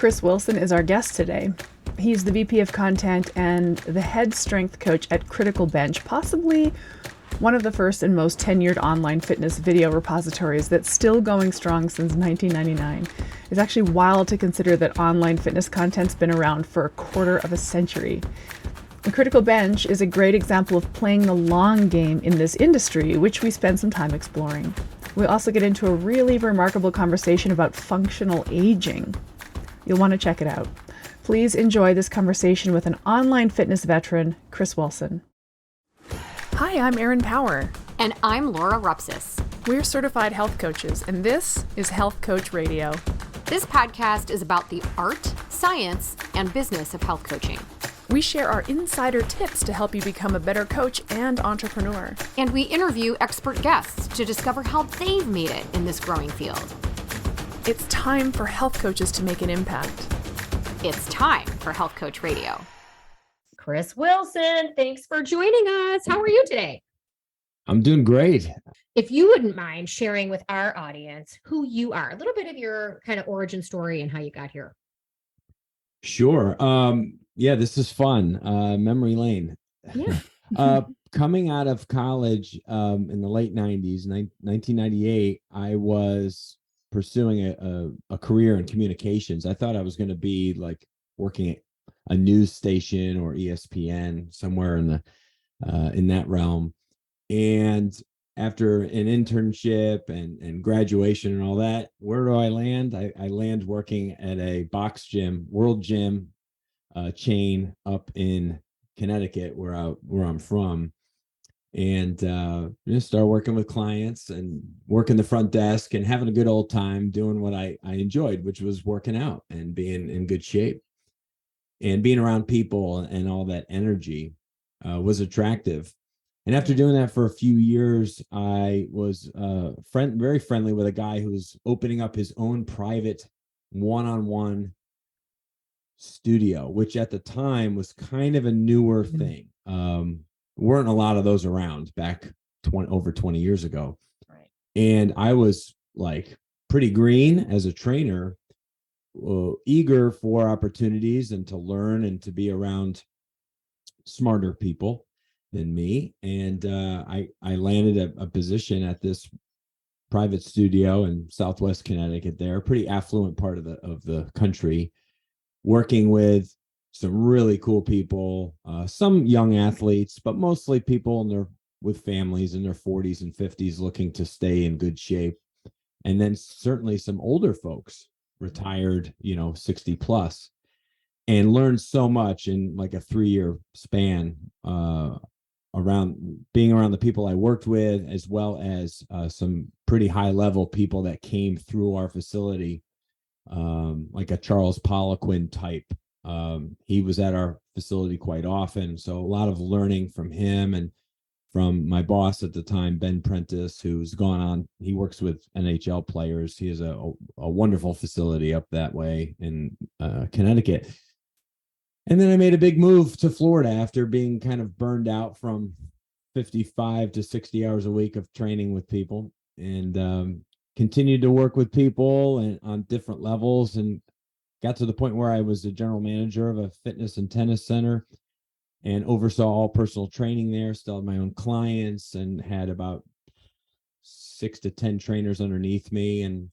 Chris Wilson is our guest today. He's the VP of Content and the head strength coach at Critical Bench, possibly one of the first and most tenured online fitness video repositories that's still going strong since 1999. It's actually wild to consider that online fitness content's been around for a quarter of a century. And Critical Bench is a great example of playing the long game in this industry, which we spend some time exploring. We also get into a really remarkable conversation about functional aging. You'll want to check it out. Please enjoy this conversation with an online fitness veteran, Chris Wilson. Hi, I'm Erin Power. And I'm Laura Rupsis. We're certified health coaches, and this is Health Coach Radio. This podcast is about the art, science, and business of health coaching. We share our insider tips to help you become a better coach and entrepreneur. And we interview expert guests to discover how they've made it in this growing field. It's time for health coaches to make an impact. It's time for Health Coach Radio. Chris Wilson, thanks for joining us. How are you today? I'm doing great. If you wouldn't mind sharing with our audience who you are, a little bit of your kind of origin story and how you got here. Sure. Yeah, this is fun. Memory lane. Yeah. Coming out of college in the late 90s, 1998, I was pursuing a career in communications. I thought I was going to be like working at a news station or ESPN, somewhere in that realm. And after an internship and graduation and all that, where do I land? I land working at a box gym, World Gym chain up in Connecticut, where I'm from, and just start working with clients and working the front desk and having a good old time doing what I enjoyed, which was working out and being in good shape. And being around people and all that energy was attractive. And after doing that for a few years, I was very friendly with a guy who was opening up his own private one-on-one studio, which at the time was kind of a newer thing. Weren't a lot of those around back over 20 years ago. Right. And I was like pretty green as a trainer, eager for opportunities and to learn and to be around smarter people than me. And I landed a position at this private studio in Southwest Connecticut there, a pretty affluent part of the country, working with some really cool people, some young athletes, but mostly people with families in their 40s and 50s looking to stay in good shape. And then certainly some older folks, retired, 60 plus, and learned so much in like a 3-year span around being around the people I worked with, as well as some pretty high level people that came through our facility, like a Charles Poliquin type. He was at our facility quite often. So a lot of learning from him and from my boss at the time, Ben Prentice, who's gone on. He works with NHL players. He has a wonderful facility up that way in Connecticut. And then I made a big move to Florida after being kind of burned out from 55 to 60 hours a week of training with people, and continued to work with people and on different levels, and got to the point where I was the general manager of a fitness and tennis center and oversaw all personal training there, still had my own clients, and had about 6 to 10 trainers underneath me, and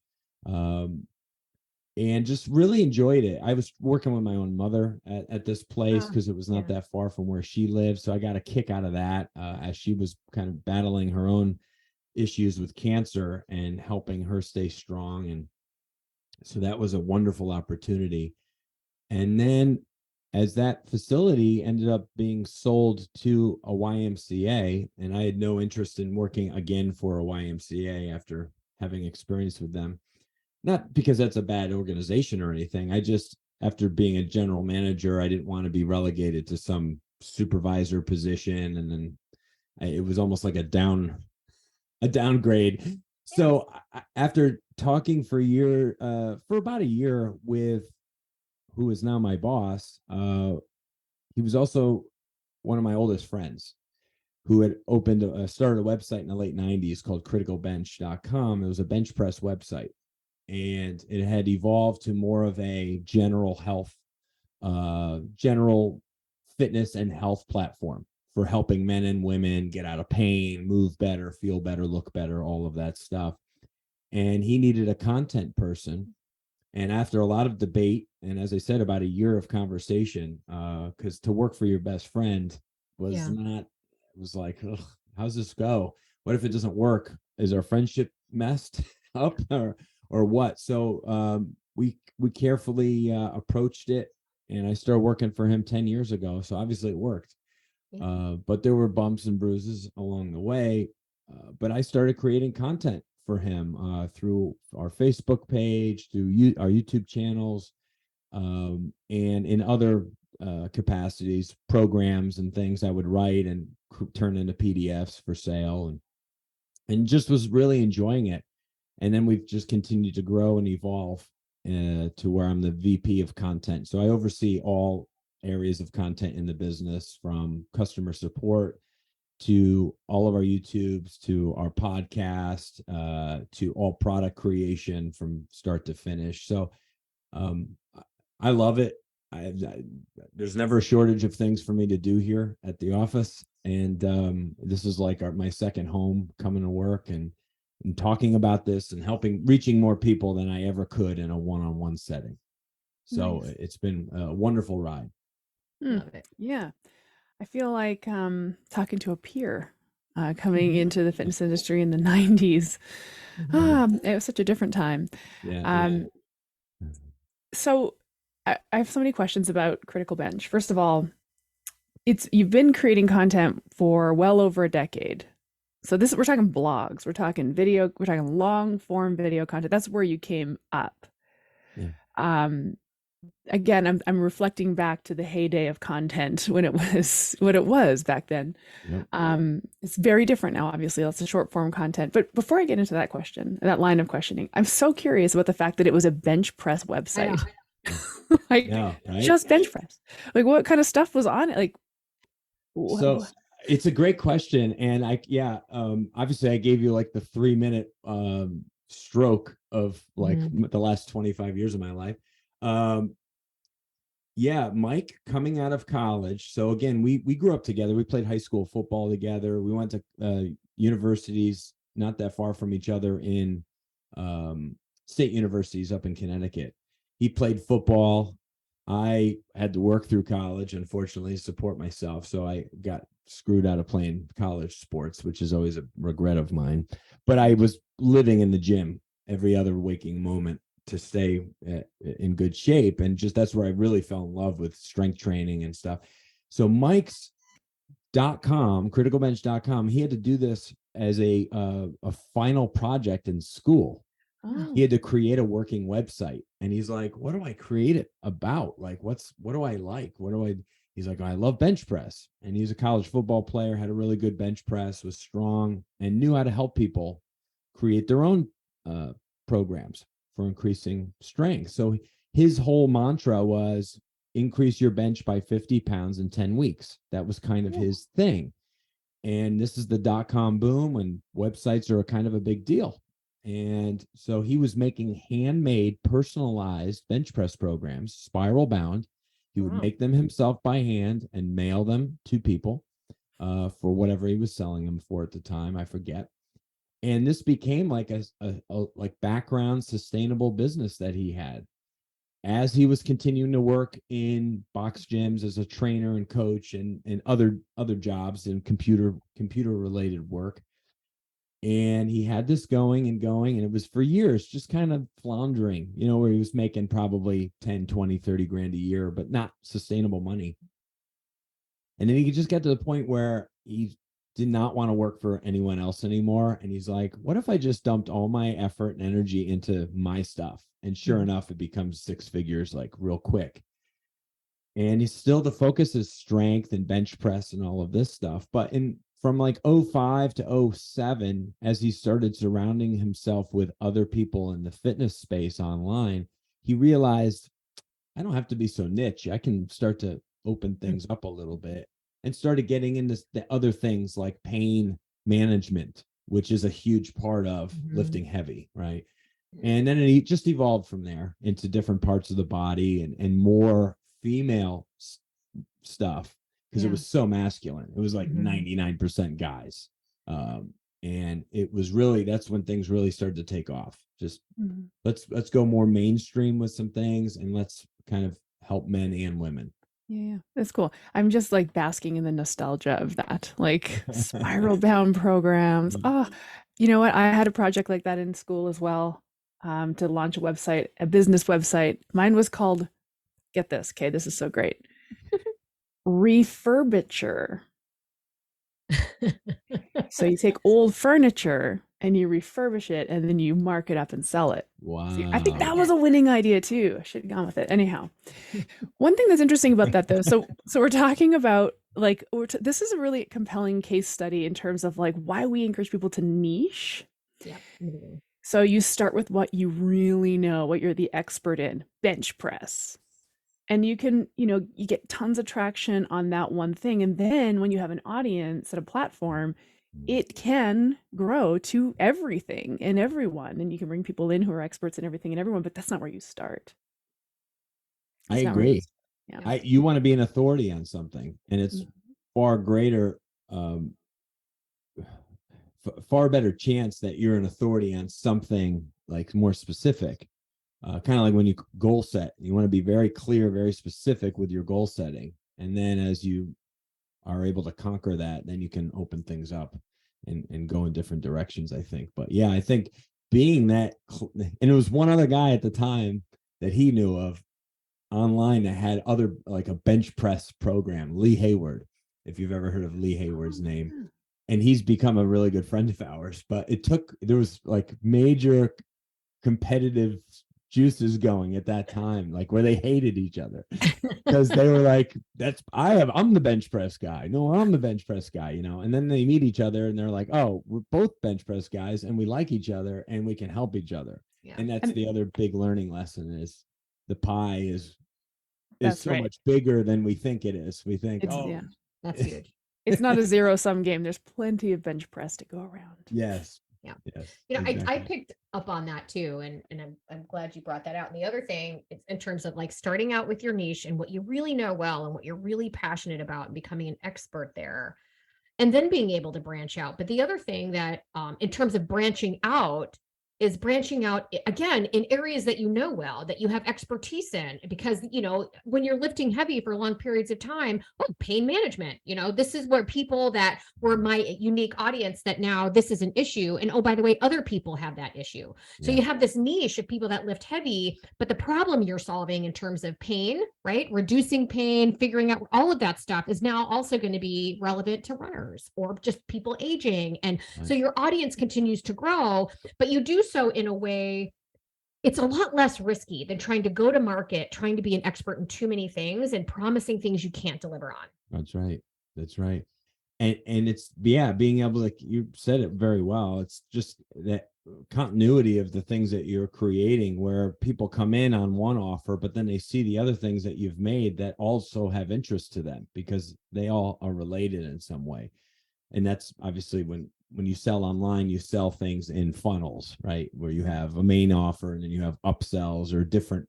just really enjoyed it. I was working with my own mother at this place because it was not that far from where she lived. So I got a kick out of that as she was kind of battling her own issues with cancer and helping her stay strong. And so that was a wonderful opportunity. And then as that facility ended up being sold to a YMCA, and I had no interest in working again for a YMCA after having experience with them. Not because that's a bad organization or anything. I just, after being a general manager, I didn't want to be relegated to some supervisor position. And then it was almost like a downgrade. So after talking for about a year with who is now my boss, he was also one of my oldest friends who had started a website in the late 90s called criticalbench.com. It was a bench press website. and it had evolved to more of a general health, general fitness and health platform for helping men and women get out of pain, move better, feel better, look better, all of that stuff. And he needed a content person. And after a lot of debate, and as I said, about a year of conversation, because to work for your best friend was Yeah. not, it was like, ugh, how's this go? What if it doesn't work? Is our friendship messed up or what? So we carefully approached it, and I started working for him 10 years ago. So obviously it worked. Yeah. But there were bumps and bruises along the way. But I started creating content for him through our Facebook page, through our YouTube channels, and in other capacities, programs and things I would write and turn into PDFs for sale, and just was really enjoying it. And then we've just continued to grow and evolve to where I'm the VP of content. So I oversee all areas of content in the business, from customer support to all of our YouTubes, to our podcast, to all product creation from start to finish. So um, I love it. There's never a shortage of things for me to do here at the office, and this is like my second home, coming to work and talking about this and helping reaching more people than I ever could in a one-on-one setting. So Nice. it's been a wonderful ride. Love it. Yeah. I feel like talking to a peer coming Mhm. into the fitness industry in the 90s. Mhm. It was such a different time. Yeah. Um, so I have so many questions about Critical Bench. First of all, you've been creating content for well over a decade. So we're talking blogs, we're talking video, we're talking long form video content. That's where you came up. Yeah. Again, I'm reflecting back to the heyday of content when it was what it was back then. Yep. It's very different now, obviously. That's the short form content. But before I get into that question, that line of questioning, I'm so curious about the fact that it was a bench press I know. website. Like Yeah. Right. just bench press. Like what kind of stuff was on it? Like So it's a great question. And obviously I gave you like the 3-minute stroke of like Mhm. the last 25 years of my life. Yeah, Mike coming out of college. So again, we grew up together. We played high school football together. We went to universities not that far from each other in state universities up in Connecticut. He played football. I had to work through college, unfortunately, to support myself. So I got screwed out of playing college sports, which is always a regret of mine. But I was living in the gym every other waking moment to stay in good shape. And just that's where I really fell in love with strength training and stuff. So Mike's.com, criticalbench.com, he had to do this as a final project in school. oh, He had to create a working website, and he's like, what do I create it about? Like, what do I like? He's like, I love bench press. And he's a college football player, had a really good bench press, was strong, and knew how to help people create their own programs for increasing strength. So his whole mantra was increase your bench by 50 pounds in 10 weeks. That was kind of his thing. And this is the .com boom, and websites are a kind of a big deal. And so he was making handmade, personalized bench press programs, spiral bound. He would Wow. make them himself by hand and mail them to people for whatever he was selling them for at the time. I forget. And this became like a like background sustainable business that he had as he was continuing to work in box gyms as a trainer and coach and other jobs and computer related work. And he had this going and going, and it was for years just kind of floundering, where he was making probably 10, 20, 30 grand a year, but not sustainable money. And then he just got to the point where he did not want to work for anyone else anymore. And he's like, what if I just dumped all my effort and energy into my stuff? And sure enough, it becomes 6 figures like real quick. And he's still, the focus is strength and bench press and all of this stuff. But from like 05 to 07, as he started surrounding himself with other people in the fitness space online, he realized I don't have to be so niche. I can start to open things up a little bit, and started getting into the other things like pain management, which is a huge part of lifting heavy, right? And then it just evolved from there into different parts of the body and more female stuff because it Yeah. was so masculine. It was like Mhm. 99% guys. And it was really, that's when things really started to take off. Just Mhm. let's go more mainstream with some things and let's kind of help men and women. Yeah, that's cool. I'm just like basking in the nostalgia of that, like spiral bound programs. Oh, you know what? I had a project like that in school as well, to launch a website, a business website. Mine was called, get this, okay, this is so great. Refurbiture. So you take old furniture and you refurbish it and then you mark it up and sell it. See, I think I like that Wow. was it. a winning idea too. I should have gone with it. Anyhow, one thing that's interesting about that though, so we're talking about like this is a really compelling case study in terms of like why we encourage people to niche. Yep. Mhm. So you start with what you really know, what you're the expert in, bench press. And you can, you get tons of traction on that one thing. And then when you have an audience and a platform, it can grow to everything and everyone. And you can bring people in who are experts in everything and everyone, but that's not where you start. I That's not where you agree. start. Yeah. Yep. You want to be an authority on something, and it's Mhm. far greater, far better chance that you're an authority on something like more specific. Kind of like when you goal set, you want to be very clear, very specific with your goal setting, and then as you are able to conquer that, then you can open things up and go in different directions. I think, but yeah, I think being that, and it was one other guy at the time that he knew of online that had other like a bench press program, Lee Hayward, if you've ever heard of Lee Hayward's Oh, name. yeah. And he's become a really good friend of ours, but there was like major competitive juices going at that time, like where they hated each other because they were like, I'm the bench press guy. No, I'm the bench press guy, and then they meet each other and they're like, oh, we're both bench press guys and we like each other and we can help each other. Yeah. And that's And the other big learning lesson is the pie is that's so right. much bigger than we think it is. We think, It's, oh, yeah, That's huge. it's not a zero sum game. There's plenty of bench press to go around. yes, Yeah. yes, I exactly. picked up on that too, and I'm glad you brought that out. And the other thing, it's in terms of like starting out with your niche and what you really know well and what you're really passionate about and becoming an expert there, and then being able to branch out. But the other thing that, in terms of branching out, is branching out again in areas that you know well, that you have expertise in, because when you're lifting heavy for long periods of time, oh, pain management, this is where people that were my unique audience, that now this is an issue, and oh, by the way, other people have that issue. So Yeah, you have this niche of people that lift heavy, but the problem you're solving in terms of pain, right, reducing pain, figuring out all of that stuff, is now also going to be relevant to runners or just people aging. And so right. your audience continues to grow, but you do so in a way, it's a lot less risky than trying to go to market, trying to be an expert in too many things and promising things you can't deliver on. That's right. That's right. And it's, yeah, being able to, you said it very well. It's just that continuity of the things that you're creating where people come in on one offer, but then they see the other things that you've made that also have interest to them because they all are related in some way. And that's obviously when you sell online, you sell things in funnels, right? Where you have a main offer and then you have upsells or different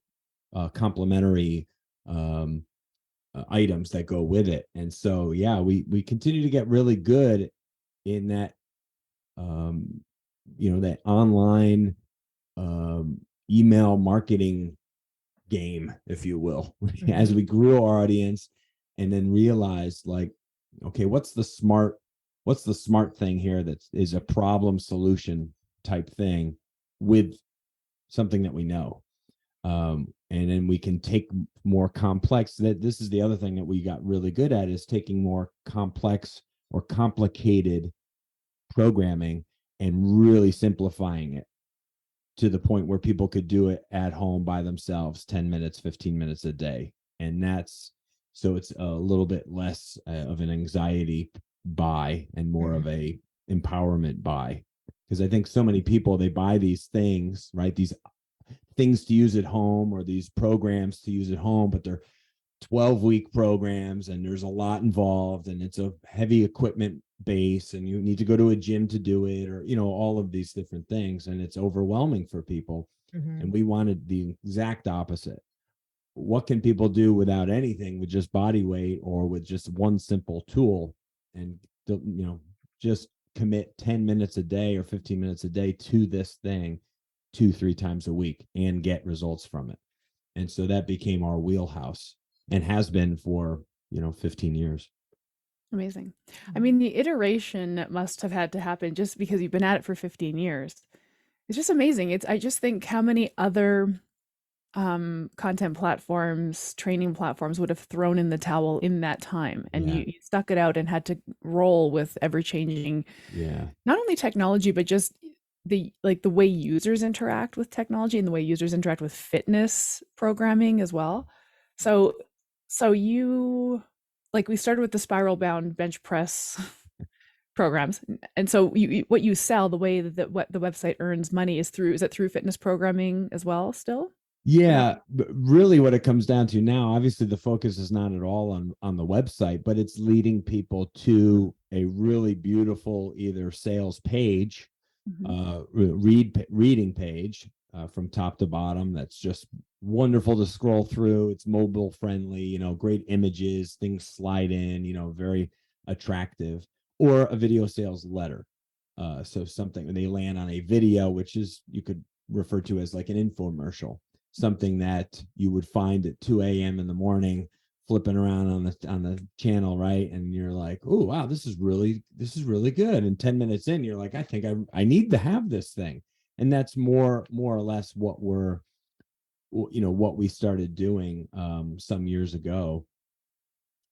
complementary um, items that go with it. And so, yeah, we continue to get really good in that, um, that online email marketing game, if you will, as we grew our audience and then realized like, okay, what's the smart thing here that is a problem solution type thing with something that we know. And then we can take more complex, that this is the other thing that we got really good at, is taking more complex or complicated programming and really simplifying it to the point where people could do it at home by themselves, 10 minutes, 15 minutes a day. And that's, so it's a little bit less of an anxiety buy and more of a empowerment buy. Because I think so many people, they buy these things, right? These things to use at home or these programs to use at home, but they're 12-week programs and there's a lot involved and it's a heavy equipment base and you need to go to a gym to do it, or, all of these different things. And it's overwhelming for people. Mhm. And we wanted the exact opposite. What can people do without anything, with just body weight or with just one simple tool, and, just commit 10 minutes a day or 15 minutes a day to this thing 2-3 times a week and get results from it. And so that became our wheelhouse and has been for, 15 years. Amazing. I Mhm. mean, the iteration that must have had to happen just because you've been at it for 15 years. It's just amazing. I just think how many other content platforms, training platforms would have thrown in the towel in that time, and Yeah. you stuck it out and had to roll with ever changing, Yeah. not only technology, but just the way users interact with technology and the way users interact with fitness programming as well. So you, like, we started with the spiral bound bench press programs, and so what you sell, the way that what the website earns money is it through fitness programming as well still? Yeah, but really what it comes down to now, obviously the focus is not at all on the website, but it's leading people to a really beautiful either sales page, Mhm. reading page, from top to bottom, that's just wonderful to scroll through. It's mobile friendly, great images, things slide in, very attractive, or a video sales letter. So something when they land on a video, which is you could refer to as like an infomercial, something that you would find at 2 a.m. in the morning, flipping around on the channel, right? And you're like, oh wow, this is really good. And 10 minutes in, you're like, I think I need to have this thing. And that's more or less what what we started doing some years ago,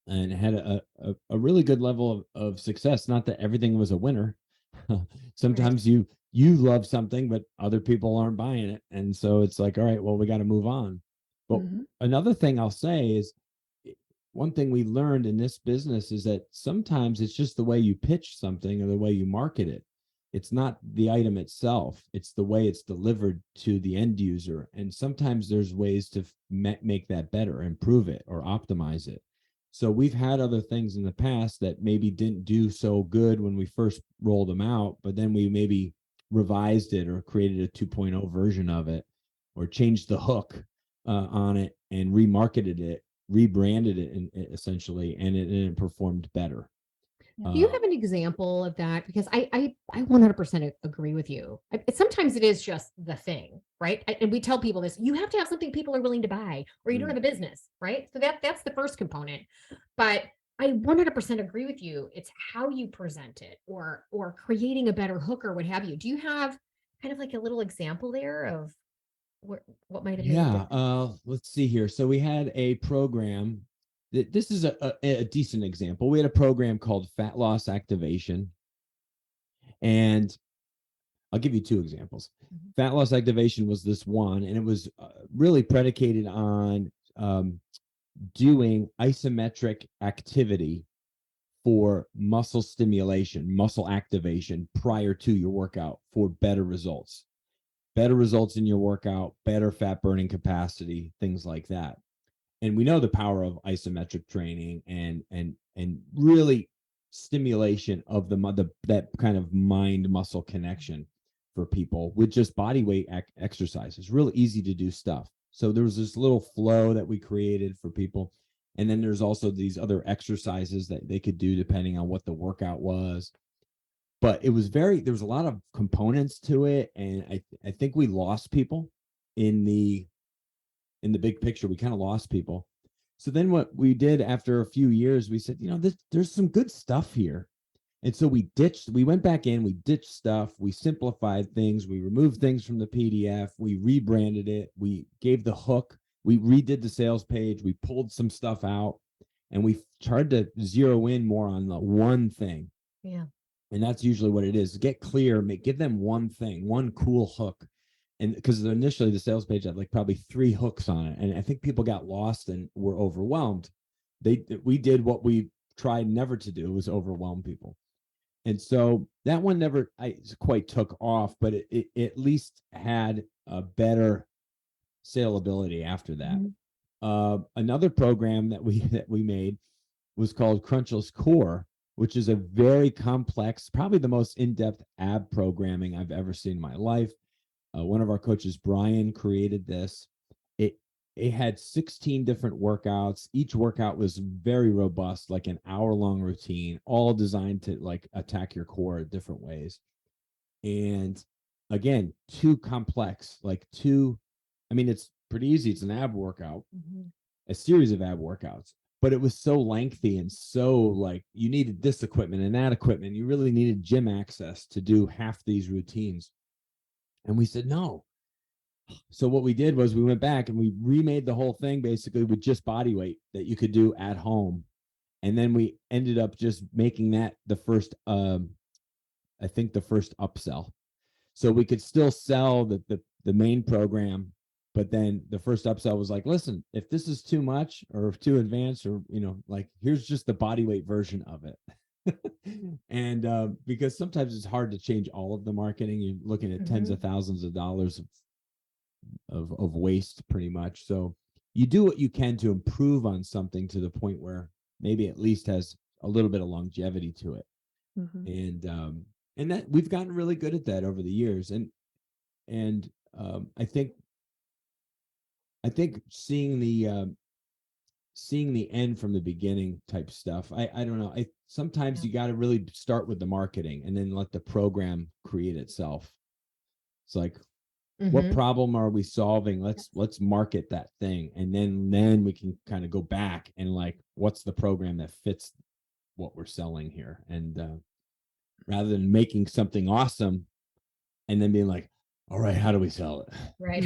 and had a really good level of success. Not that everything was a winner. Right. Sometimes you love something, but other people aren't buying it. And so it's like, all right, well, we got to move on. But Mhm. another thing I'll say is, one thing we learned in this business is that sometimes it's just the way you pitch something or the way you market it. It's not the item itself, it's the way it's delivered to the end user. And sometimes there's ways to make that better, improve it, or optimize it. So we've had other things in the past that maybe didn't do so good when we first rolled them out, but then we maybe revised it or created a 2.0 version of it, or changed the hook on it and remarketed it, rebranded it, essentially, and it performed better. Yeah. Do you Uh, have an example of that? Because I 100% agree with you. Sometimes it is just the thing, right? And we tell people this: you have to have something people are willing to buy, or you don't mm, have a business, right? So that's the first component. But I 100% agree with you. It's how you present it, or creating a better hook, or what have you. Do you have kind of like a little example there of what might have made a yeah, difference? let's see here. So we had a program. This is a decent example. We had a program called Fat Loss Activation, and I'll give you two examples. Mhm. Fat Loss Activation was this one, and it was really predicated on doing isometric activity for muscle stimulation, muscle activation prior to your workout for better results in your workout, better fat burning capacity, things like that. And we know the power of isometric training and really stimulation of the that kind of mind muscle connection for people with just body weight exercises. Real easy to do stuff. So there was this little flow that we created for people. And then there's also these other exercises that they could do depending on what the workout was. But it was there was a lot of components to it. And I think we lost people in the big picture. We kind of lost people. So then what we did after a few years, we said, there's some good stuff here. And so we went back in, we ditched stuff, we simplified things, we removed things from the PDF, we rebranded it, we gave the hook, we redid the sales page, we pulled some stuff out, and we tried to zero in more on the one thing. Yeah. And that's usually what it is. Get clear, give them one thing, one cool hook. And because initially the sales page had like probably 3 hooks on it. And I think people got lost and were overwhelmed. We did what we tried never to do, was overwhelm people. And so that one never quite took off, but it at least had a better saleability after that. Mhm. Another program that we made was called Crunchos Core, which is a very complex, probably the most in-depth ab programming I've ever seen in my life. One of our coaches, Brian, created this. It had 16 different workouts. Each workout was very robust, like an hour-long routine, all designed to like attack your core in different ways. And again, too complex, I mean, it's pretty easy. It's an ab workout, a series of ab workouts, but it was so lengthy and so like you needed this equipment and that equipment. You really needed gym access to do half these routines. And we said, no. So what we did was we went back and we remade the whole thing basically with just body weight that you could do at home. And then we ended up just making that the first, I think the first upsell. So we could still sell the main program, but then the first upsell was like, listen, if this is too much or too advanced or, like here's just the body weight version of it. And because sometimes it's hard to change all of the marketing, you're looking at tens of thousands of dollars of waste pretty much. So you do what you can to improve on something to the point where maybe at least has a little bit of longevity to it. And that we've gotten really good at that over the years. And I think seeing the end from the beginning type stuff. I don't know. Sometimes you got to really start with the marketing and then let the program create itself. It's like, what problem are we solving? Let's market that thing. And then we can kind of go back and like, what's the program that fits what we're selling here? And rather than making something awesome and then being like, all right, how do we sell it? Right.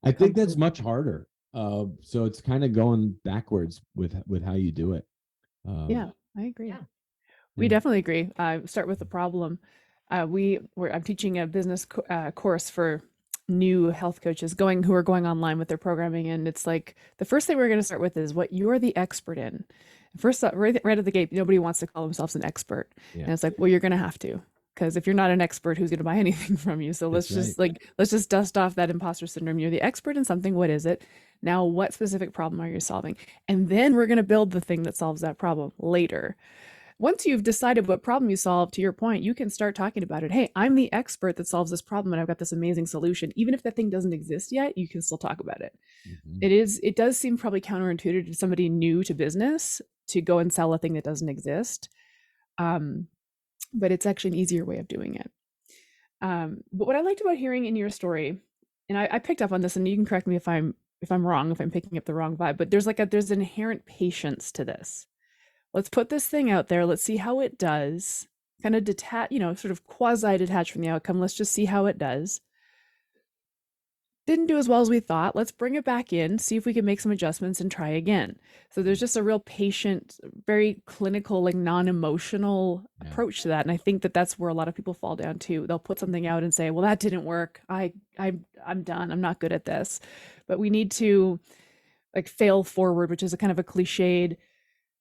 I think that's much harder. So it's kind of going backwards with how you do it. Yeah, I agree. Yeah. We definitely agree. Start with the problem. I'm teaching a business course for new health coaches who are going online with their programming, and it's like the first thing we're going to start with is what you're the expert in. First, right at the gate, nobody wants to call themselves an expert, and it's like, well, you're going to have to, because if you're not an expert, who's going to buy anything from you? So let's just dust off that imposter syndrome. You're the expert in something. What is it? Now, what specific problem are you solving? And then we're going to build the thing that solves that problem later. Once you've decided what problem you solve, to your point, you can start talking about it. Hey, I'm the expert that solves this problem and I've got this amazing solution. Even if that thing doesn't exist yet, you can still talk about it. It does seem probably counterintuitive to somebody new to business to go and sell a thing that doesn't exist. But it's actually an easier way of doing it. But what I liked about hearing in your story, and I picked up on this, and you can correct me if I'm wrong, if I'm picking up the wrong vibe, but there's an inherent patience to this. Let's put this thing out there. Let's see how it does. Kind of sort of quasi-detached from the outcome. Let's just see how it does. Didn't do as well as we thought. Let's bring it back in, see if we can make some adjustments and try again. So there's just a real patient, very clinical, like non-emotional approach to that. And I think that's where a lot of people fall down too. They'll put something out and say, well, that didn't work. I'm done. I'm not good at this. But we need to like fail forward, which is a kind of a cliched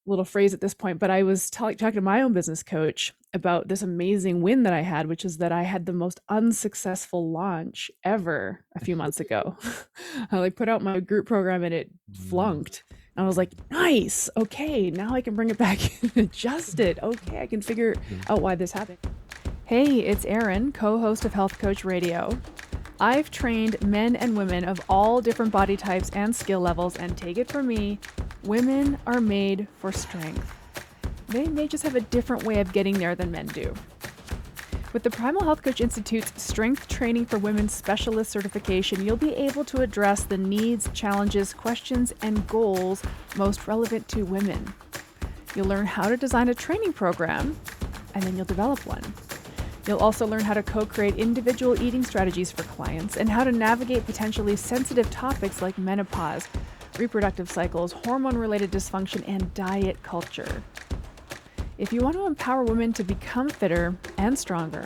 little phrase at this point, but I was talking to my own business coach about this amazing win that I had, which is that I had the most unsuccessful launch ever a few months ago. I put out my group program and it flunked. And I was like, nice. Okay, now I can bring it back and adjust it. Okay, I can figure out why this happened. Hey, it's Erin, co-host of Health Coach Radio. I've trained men and women of all different body types and skill levels, and take it from me, women are made for strength. They may just have a different way of getting there than men do. With the Primal Health Coach Institute's Strength Training for Women Specialist certification, you'll be able to address the needs, challenges, questions, and goals most relevant to women. You'll learn how to design a training program, and then you'll develop one. You'll also learn how to co-create individual eating strategies for clients and how to navigate potentially sensitive topics like menopause, reproductive cycles, hormone-related dysfunction, and diet culture. If you want to empower women to become fitter and stronger,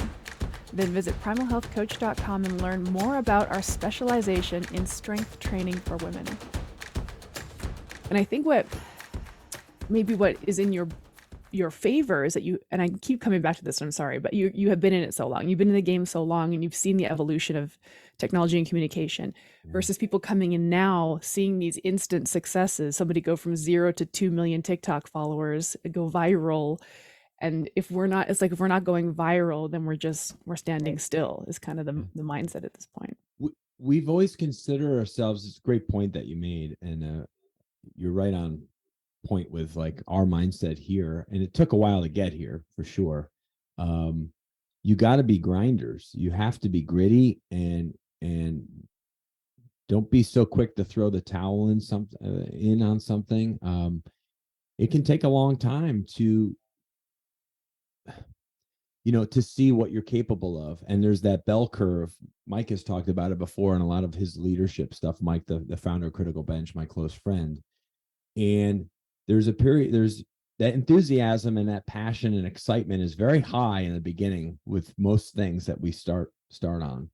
then visit primalhealthcoach.com and learn more about our specialization in strength training for women. And I think what is in your favor is that and I keep coming back to this, I'm sorry, but you have been in it so long. You've been in the game so long, and you've seen the evolution of technology and communication, versus people coming in now seeing these instant successes. Somebody go from 0 to 2 million TikTok followers, go viral. And if we're not, it's like if we're not going viral, then we're standing still, is kind of the mindset at this point. We've always considered ourselves, it's a great point that you made, and you're right on point with like our mindset here, and it took a while to get here for sure. You got to be grinders. You have to be gritty, and don't be so quick to throw the towel in on something. It can take a long time to to see what you're capable of. And there's that bell curve. Mike has talked about it before in a lot of his leadership stuff. Mike, the founder of Critical Bench, my close friend. And there's that enthusiasm and that passion and excitement is very high in the beginning with most things that we start on.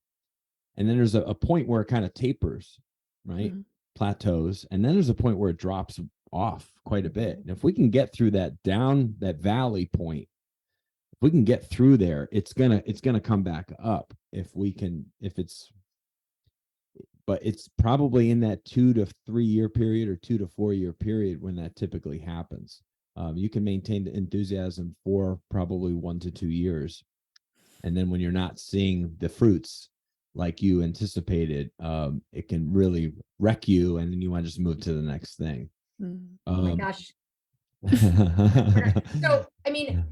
And then there's a point where it kind of tapers, right? Mm-hmm. Plateaus. And then there's a point where it drops off quite a bit. And if we can get through that valley point, if we can get through there, it's gonna come back up but it's probably in that 2 to 3 year period or 2 to 4 year period when that typically happens. You can maintain the enthusiasm for probably 1 to 2 years. And then when you're not seeing the fruits like you anticipated, it can really wreck you. And then you want to just move to the next thing. Oh my gosh. So, I mean,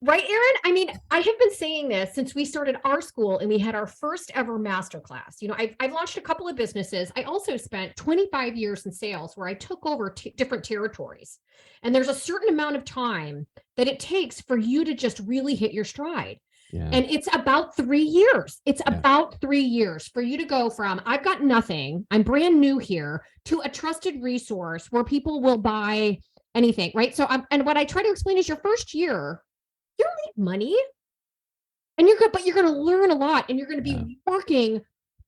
right, Aaron? I mean, I have been saying this since we started our school and we had our first ever masterclass. I've launched a couple of businesses. I also spent 25 years in sales where I took over different territories. And there's a certain amount of time that it takes for you to just really hit your stride. Yeah. And it's about 3 years. It's about 3 years for you to go from, I've got nothing, I'm brand new here, to a trusted resource where people will buy anything, right? So, and what I try to explain is your first year, you don't need money, and you're good, but you're going to learn a lot, and you're going to be working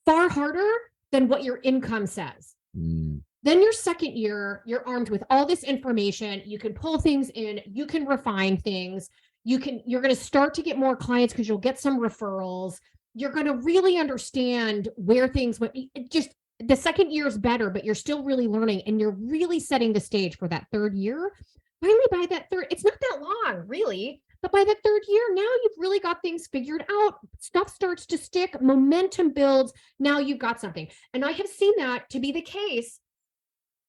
far harder than what your income says. Then your second year, you're armed with all this information. You can pull things in, you can refine things. You're going to start to get more clients because you'll get some referrals. You're going to really understand where things went. Just the second year is better, but you're still really learning, and you're really setting the stage for that third year. Finally, by that third, it's not that long, really. But by the third year, now you've really got things figured out. Stuff starts to stick, momentum builds. Now you've got something. And I have seen that to be the case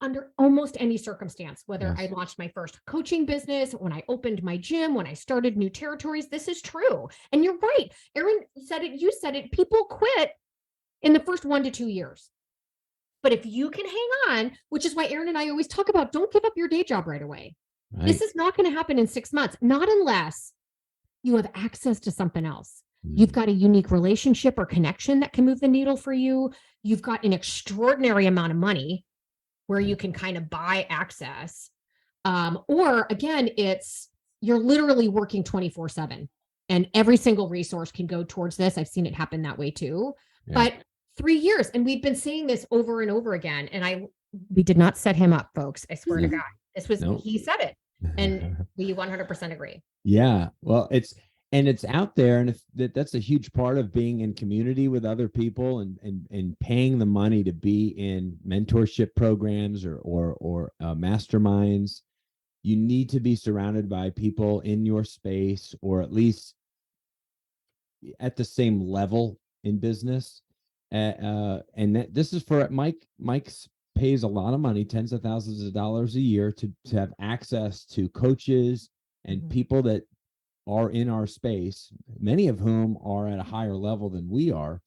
under almost any circumstance, whether I launched my first coaching business, when I opened my gym, when I started new territories. This is true. And you're right. Aaron said it, you said it. People quit in the first 1 to 2 years. But if you can hang on, which is why Aaron and I always talk about, don't give up your day job right away. Right. This is not going to happen in 6 months, not unless you have access to something else. You've got a unique relationship or connection that can move the needle for you. You've got an extraordinary amount of money where you can kind of buy access. Or again, you're literally working 24/7, and every single resource can go towards this. I've seen it happen that way too. Yeah. But 3 years, and we've been saying this over and over again. And we did not set him up, folks. I swear to God. He said it, and we 100% agree. Yeah. Well, it's out there, and that's a huge part of being in community with other people and paying the money to be in mentorship programs or masterminds. You need to be surrounded by people in your space, or at least at the same level in business. And this is for Mike's pays a lot of money, tens of thousands of dollars a year to have access to coaches and people that are in our space, many of whom are at a higher level than we are,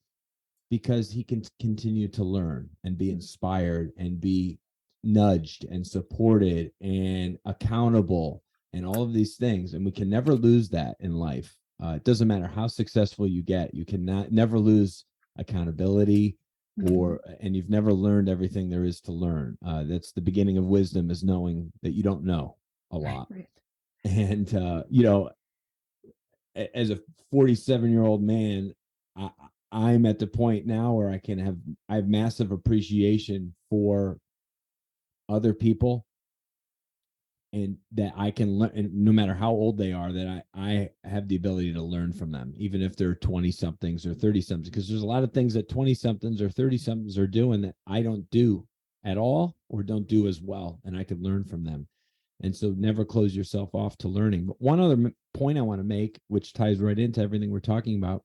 because he can continue to learn and be inspired and be nudged and supported and accountable and all of these things. And we can never lose that in life. It doesn't matter how successful you get, you cannot never lose accountability, and you've never learned everything there is to learn. That's the beginning of wisdom, is knowing that you don't know a lot. Right. And as a 47-year-old man, I'm at the point now where I have massive appreciation for other people and that I can learn, and no matter how old they are, that I have the ability to learn from them, even if they're 20 somethings or 30 somethings, because there's a lot of things that 20 somethings or 30 somethings are doing that I don't do at all or don't do as well. And I could learn from them. And so never close yourself off to learning. But one other point I want to make, which ties right into everything we're talking about,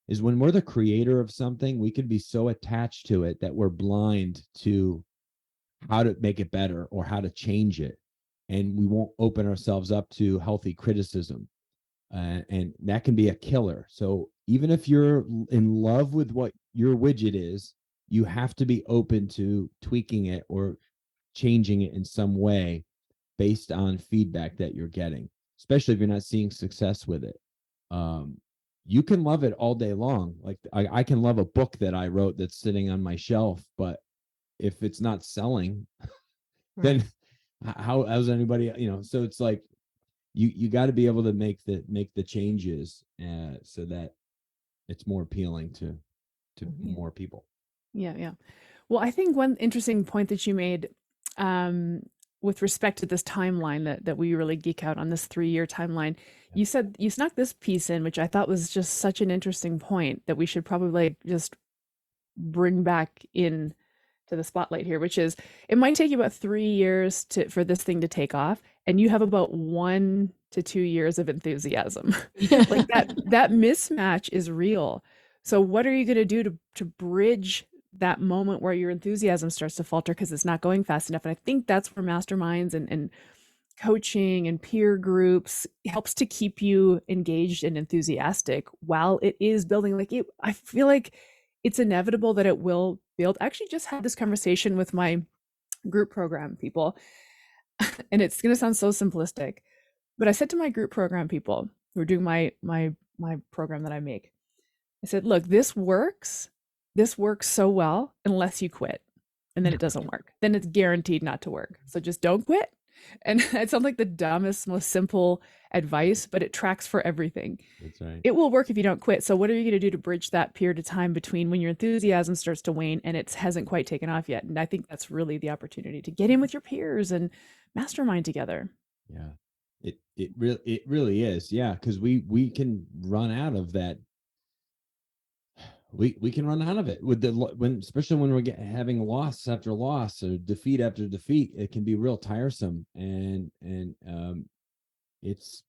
is when we're the creator of something, we can be so attached to it that we're blind to how to make it better or how to change it. And we won't open ourselves up to healthy criticism. And that can be a killer. So even if you're in love with what your widget is, you have to be open to tweaking it or changing it in some way based on feedback that you're getting, especially if you're not seeing success with it. You can love it all day long. Like I can love a book that I wrote that's sitting on my shelf, but if it's not selling, then how's anybody, so it's like you got to be able to make the changes so that it's more appealing to more people. Yeah, yeah. Well, I think one interesting point that you made with respect to this timeline that we really geek out on, this 3-year timeline, you said you snuck this piece in, which I thought was just such an interesting point that we should probably just bring back in to the spotlight here, which is it might take you about 3 years for this thing to take off, and you have about 1 to 2 years of enthusiasm. Like that mismatch is real. So what are you going to do to bridge that moment where your enthusiasm starts to falter because it's not going fast enough? And I think that's where masterminds and coaching and peer groups helps to keep you engaged and enthusiastic while it is building. Like I feel like it's inevitable that it will build. I actually just had this conversation with my group program people, and it's going to sound so simplistic, but I said to my group program people who are doing my program that I make, I said, look, this works so well unless you quit, and then it doesn't work. Then it's guaranteed not to work. So just don't quit. And it sounds like the dumbest, most simple advice, but it tracks for everything. That's right. It will work if you don't quit. So what are you going to do to bridge that period of time between when your enthusiasm starts to wane and it hasn't quite taken off yet? And I think that's really the opportunity to get in with your peers and mastermind together. Yeah, it really is. Yeah, because we can run out of that. We can run out of it with especially when we're having loss after loss or defeat after defeat. It can be real tiresome, and it's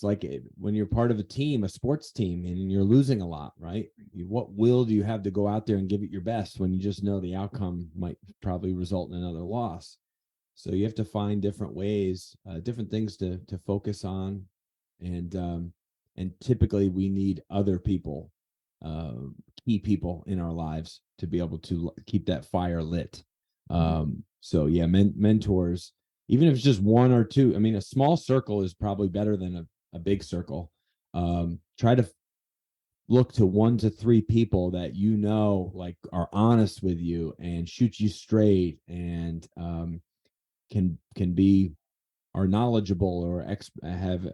like when you're part of a team, a sports team, and you're losing a lot, right? What will do you have to go out there and give it your best when you just know the outcome might probably result in another loss? So you have to find different ways, different things to focus on, and typically we need other people, key people in our lives to be able to keep that fire lit. So yeah, mentors, even if it's just one or two. I mean, a small circle is probably better than a big circle. Try to look to 1 to 3 people that like are honest with you and shoot you straight, and can be are knowledgeable or have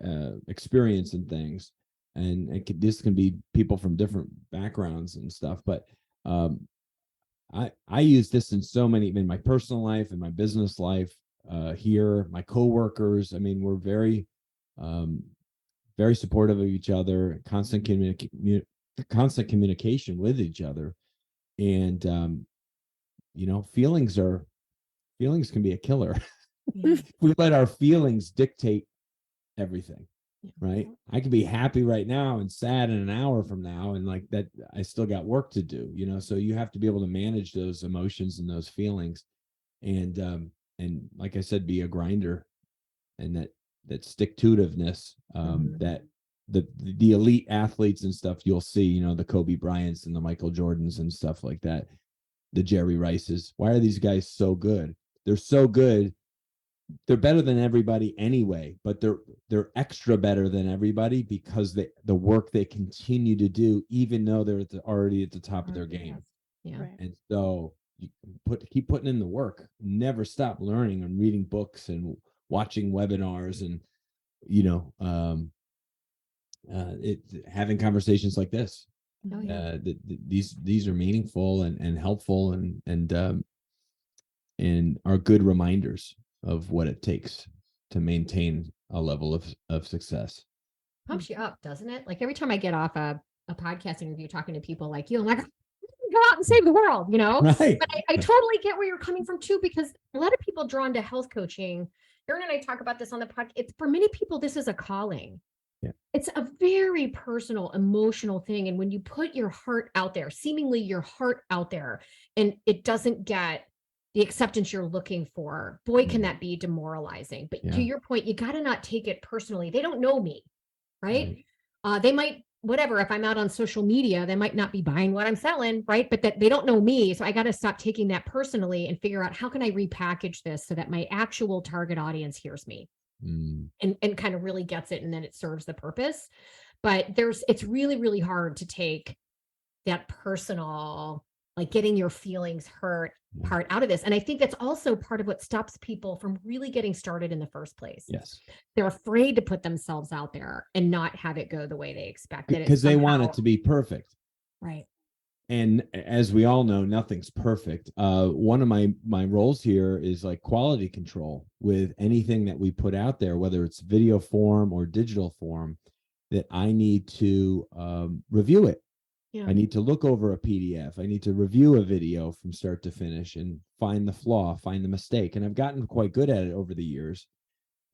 experience in things, and this can be people from different backgrounds and stuff. But I use this in my personal life and my business life. Here, my coworkers. I mean, we're very very supportive of each other, constant communication with each other, and feelings can be a killer. If we let our feelings dictate everything, right? I could be happy right now and sad in an hour from now, and like that I still got work to do, so you have to be able to manage those emotions and those feelings, and like I said, be a grinder, and that stick-to-itiveness, that the elite athletes and stuff you'll see, the Kobe Bryants and the Michael Jordans and stuff like that, the Jerry Rices. Why are these guys so good? They're so good. They're better than everybody anyway, but they're extra better than everybody because the work they continue to do, even though they're already at the top of their game. Yeah. Right. And so you keep putting in the work, never stop learning and reading books and watching webinars, and having conversations like this. Oh, yeah. These are meaningful and helpful, and are good reminders of what it takes to maintain a level of success. Pumps you up, doesn't it? Like every time I get off a podcast interview talking to people like you, I'm like, go out and save the world, you know? Right. But I totally get where you're coming from too, because a lot of people drawn to health coaching. Erin and I talk about this on the podcast. It's for many people, this is a calling. Yeah. It's a very personal, emotional thing. And when you put your heart out there, seemingly your heart out there, and it doesn't get the acceptance you're looking for, boy, can that be demoralizing. But to Yeah. your point, you got to not take it personally. They don't know me, right? Right. They might, whatever, if I'm out on social media, they might not be buying what I'm selling, right? But that they don't know me. So I got to stop taking that personally and figure out how can I repackage this so that my actual target audience hears me and kind of really gets it, and then it serves the purpose. But it's really, really hard to take that personal, like getting your feelings hurt part out of this. And I think that's also part of what stops people from really getting started in the first place. Yes. They're afraid to put themselves out there and not have it go the way they expected. Because they want it to be perfect. Right. And as we all know, nothing's perfect. One of my roles here is like quality control with anything that we put out there, whether it's video form or digital form, that I need to review it. Yeah. I need to look over a PDF. I need to review a video from start to finish and find the flaw, find the mistake. And I've gotten quite good at it over the years,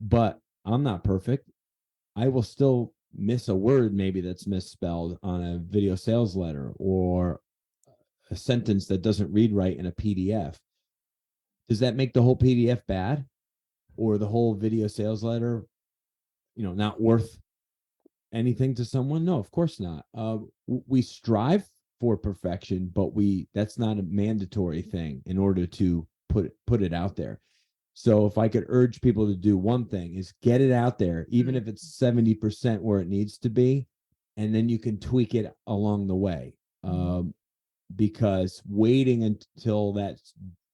but I'm not perfect. I will still miss a word maybe that's misspelled on a video sales letter, or a sentence that doesn't read right in a PDF. Does that make the whole PDF bad, or the whole video sales letter, not worth anything to someone? No, of course not. We strive for perfection, but that's not a mandatory thing in order to put it out there. So if I could urge people to do one thing, is get it out there, even if it's 70% where it needs to be, and then you can tweak it along the way. Because waiting until that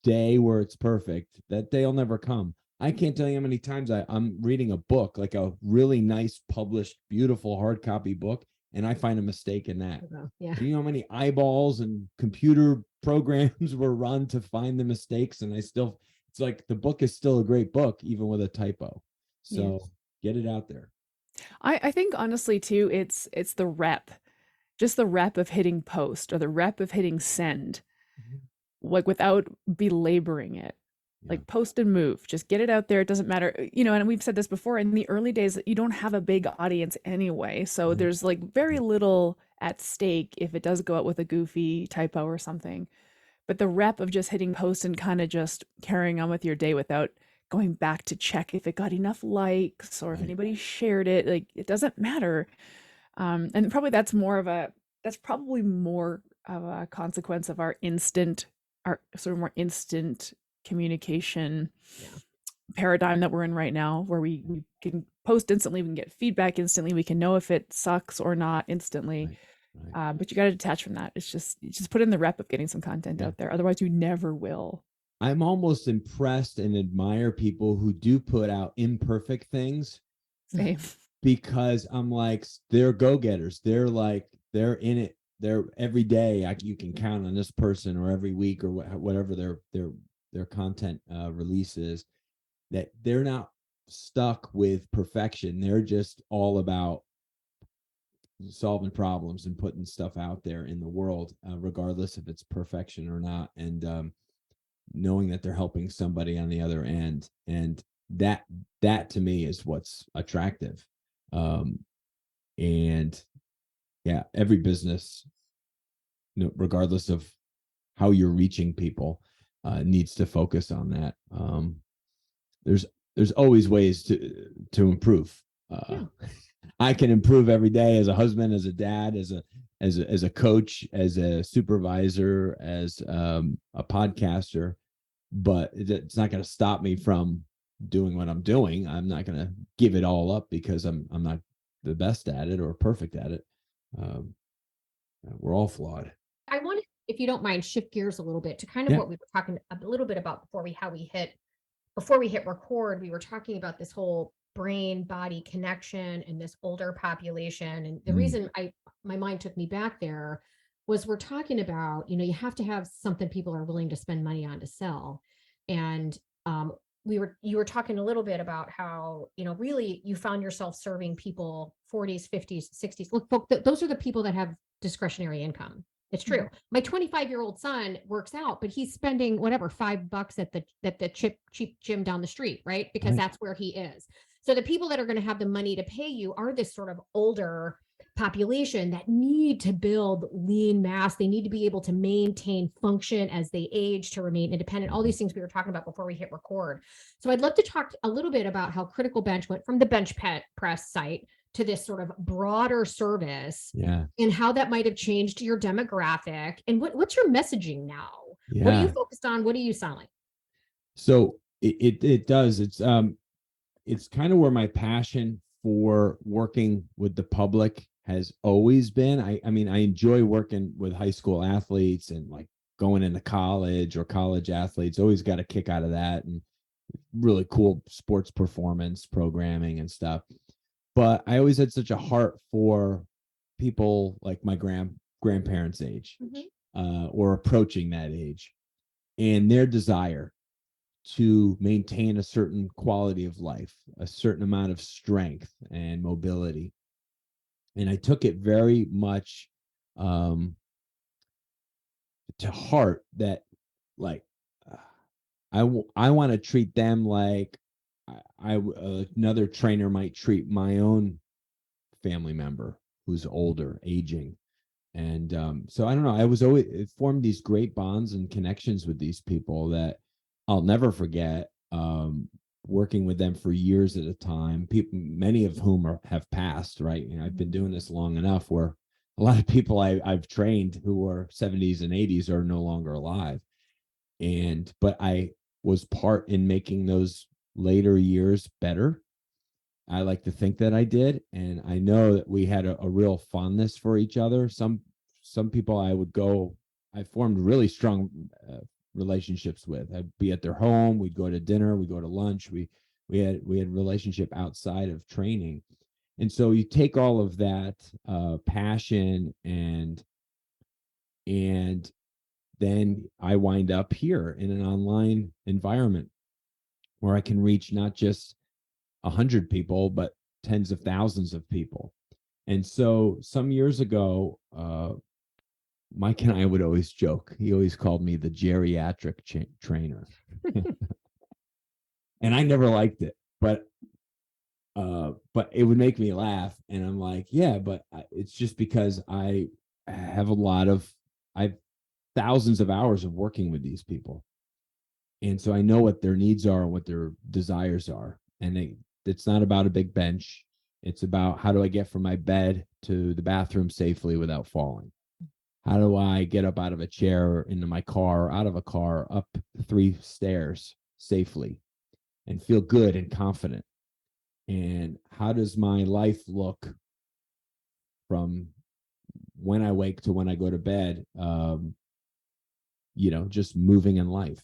day where it's perfect, that day will never come. I can't tell you how many times I'm reading a book, like a really nice, published, beautiful hard copy book, and I find a mistake in that. Yeah. Do you know how many eyeballs and computer programs were run to find the mistakes? And it's like the book is still a great book, even with a typo. So get it out there. I think honestly too, it's the rep, just the rep of hitting post or the rep of hitting send, like without belaboring it. Like post and move, just get it out there. It doesn't matter, and we've said this before, in the early days, you don't have a big audience anyway. So there's like very little at stake if it does go out with a goofy typo or something. But the rep of just hitting post and kind of just carrying on with your day without going back to check if it got enough likes or if anybody shared it, like it doesn't matter. And probably that's probably more of a consequence of our sort of more instant communication paradigm that we're in right now, where we can post instantly, we can get feedback instantly, we can know if it sucks or not instantly. Right. But you got to detach from that. It's just put in the rep of getting some content out there. Otherwise you never will. I'm almost impressed and admire people who do put out imperfect things. Same. Because I'm like, they're go-getters. They're in it. They're every day. You can count on this person, or every week, or whatever their content release is, that they're not stuck with perfection. They're just all about solving problems and putting stuff out there in the world, regardless if it's perfection or not. And knowing that they're helping somebody on the other end. And that to me is what's attractive. And yeah, every business, regardless of how you're reaching people, needs to focus on that. There's always ways to improve. I can improve every day as a husband, as a dad, as a coach, as a supervisor, as a podcaster, but it's not going to stop me from doing what I'm doing. I'm not going to give it all up because I'm not the best at it or perfect at it. We're all flawed. I want to, if you don't mind, shift gears a little bit to kind of what we were talking a little bit about before we hit record. We were talking about this whole brain body connection and this older population. And the reason my mind took me back there was we're talking about, you have to have something people are willing to spend money on to sell. And you were talking a little bit about how, really you found yourself serving people 40s, 50s, 60s. Look, those are the people that have discretionary income. It's true. Mhm. My 25-year-old son works out, but he's spending whatever, $5 at the cheap gym down the street, right? Because Right. that's where he is. So the people that are going to have the money to pay you are this sort of older population that need to build lean mass. They need to be able to maintain function as they age, to remain independent, all these things we were talking about before we hit record. So I'd love to talk a little bit about how Critical Bench went from the bench press site to this sort of broader service, Yeah. and how that might have changed your demographic, and what's your messaging now? What are you Yeah. focused on? What are you selling? So it does. It's kind of where my passion for working with the public has always been. I mean, I enjoy working with high school athletes and like going into college or college athletes. Always got a kick out of that, and really cool sports performance programming and stuff. But I always had such a heart for people like my grandparents' age, or approaching that age, and their desire to maintain a certain quality of life, a certain amount of strength and mobility. And I took it very much um, to heart that, like, I want to treat them like another trainer might treat my own family member who's older, aging. And so I don't know. I was always it formed these great bonds and connections with these people that I'll never forget. Working with them for years at a time. People, many of whom have passed. Right, I've been doing this long enough where a lot of people I've trained who are 70s and 80s are no longer alive. But I was part in making those later years better. I like to think that I did, and I know that we had a real fondness for each other. Some people I formed really strong relationships with. I'd be at their home, we'd go to dinner, we'd go to lunch. We had relationship outside of training, and so you take all of that passion and then I wind up here in an online environment where I can reach not just 100 people, but tens of thousands of people. And so some years ago, Mike and I would always joke. He always called me the geriatric trainer. And I never liked it, but it would make me laugh. And I'm like, yeah, but it's just because I've thousands of hours of working with these people. And so I know what their needs are and what their desires are. And it's not about a big bench. It's about, how do I get from my bed to the bathroom safely without falling? How do I get up out of a chair, into my car, out of a car, up 3 stairs safely and feel good and confident? And how does my life look from when I wake to when I go to bed? Just moving in life.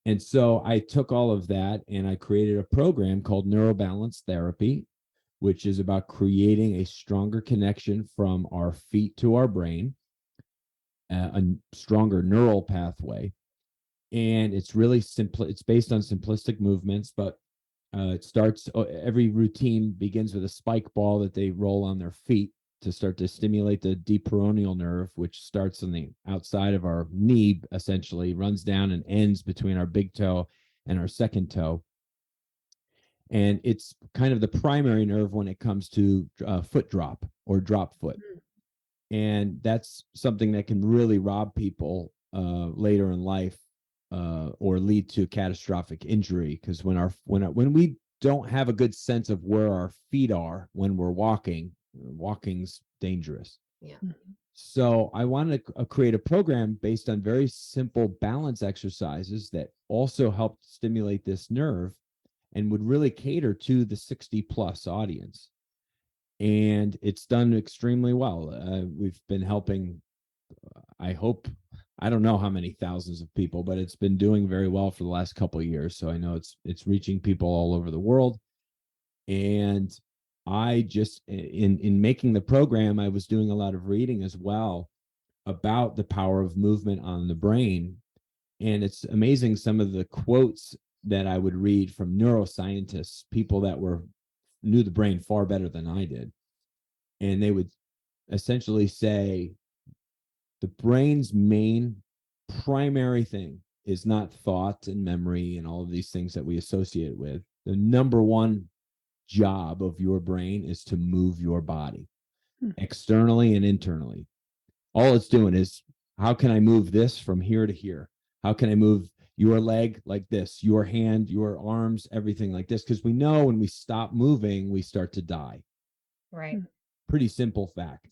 And so I took all of that and I created a program called Neurobalance Therapy, which is about creating a stronger connection from our feet to our brain, a stronger neural pathway. And it's really simple. It's based on simplistic movements, but every routine begins with a spike ball that they roll on their feet to start to stimulate the deep peroneal nerve, which starts on the outside of our knee, essentially runs down and ends between our big toe and our second toe. And it's kind of the primary nerve when it comes to foot drop or drop foot. And that's something that can really rob people later in life, or lead to catastrophic injury. Because when we don't have a good sense of where our feet are when we're walking's dangerous. Yeah. So I wanted to create a program based on very simple balance exercises that also helped stimulate this nerve and would really cater to the 60 plus audience. And it's done extremely well. We've been helping, I don't know how many thousands of people, but it's been doing very well for the last couple of years. So I know it's reaching people all over the world. And I just, in making the program, I was doing a lot of reading as well about the power of movement on the brain. And it's amazing some of the quotes that I would read from neuroscientists, people that knew the brain far better than I did. And they would essentially say the brain's main primary thing is not thought and memory and all of these things that we associate with. The number one job of your brain is to move your body externally and internally. All it's doing is, how can I move this from here to here? How can I move your leg like this, your hand, your arms, everything like this? Because we know when we stop moving, we start to die. Right. Pretty simple fact.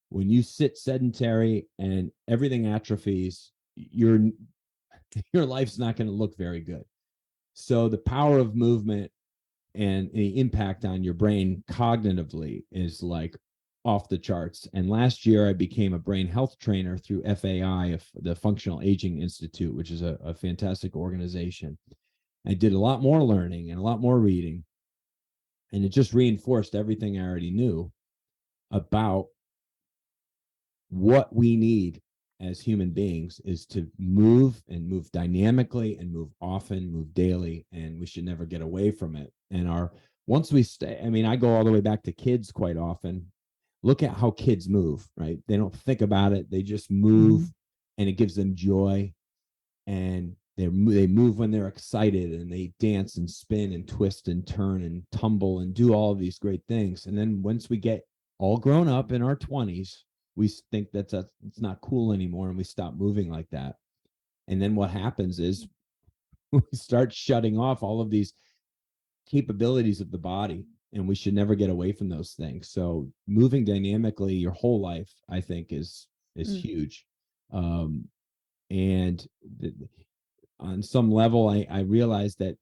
When you sit sedentary and everything atrophies, your life's not going to look very good. So the power of movement and the impact on your brain cognitively is like off the charts. And last year I became a brain health trainer through FAI, the Functional Aging Institute, which is a fantastic organization. I did a lot more learning and a lot more reading, and it just reinforced everything I already knew about what we need as human beings is to move, and move dynamically, and move often, move daily, and we should never get away from it. And once we stay, I mean, I go all the way back to kids quite often. Look at how kids move, right? They don't think about it. They just move, and it gives them joy. And they move when they're excited, and they dance and spin and twist and turn and tumble and do all of these great things. And then once we get all grown up in our 20s, we think it's not cool anymore, and we stop moving like that. And then what happens is we start shutting off all of these capabilities of the body, and we should never get away from those things. So moving dynamically your whole life, I think, is huge. And on some level, I realized that